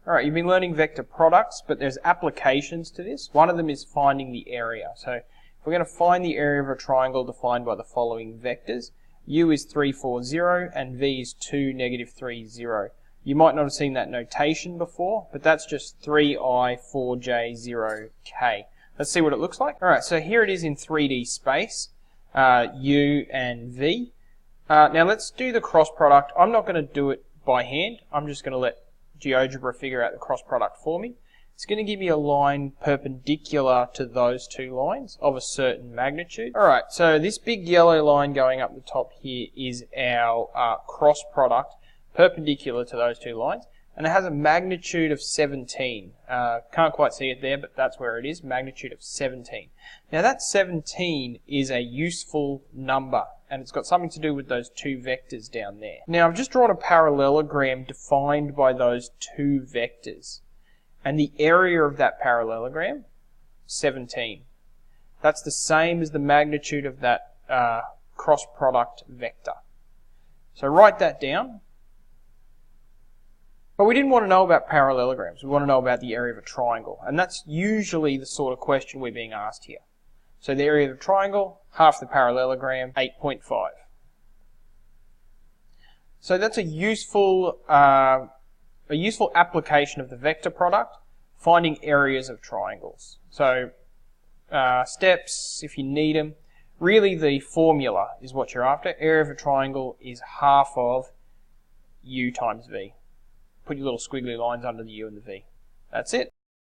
Alright, you've been learning vector products, but there's applications to this. One of them is finding the area. So if we're going to find the area of a triangle defined by the following vectors, u is 3, 4, 0, and v is 2, negative 3, 0. You might not have seen that notation before, but that's just 3i, 4j, 0k. Let's see what it looks like. Alright, so here it is in 3D space, u and v. Now let's do the cross product. I'm not going to do it by hand. I'm just going to let GeoGebra figure out the cross product for me. It's going to give me a line perpendicular to those two lines of a certain magnitude. Alright, so this big yellow line going up the top here is our cross product perpendicular to those two lines. And it has a magnitude of 17. Can't quite see it there, but that's where it is, magnitude of 17. Now that 17 is a useful number, and it's got something to do with those two vectors down there. Now I've just drawn a parallelogram defined by those two vectors. And the area of that parallelogram, 17. That's the same as the magnitude of that cross product vector. So write that down. But we didn't want to know about parallelograms. We want to know about the area of a triangle. And that's usually the sort of question we're being asked here. So the area of a triangle, half the parallelogram, 8.5. So that's a useful application of the vector product, finding areas of triangles. So steps, if you need them. Really the formula is what you're after. Area of a triangle is half of u times v. Put your little squiggly lines under the u and the v. That's it.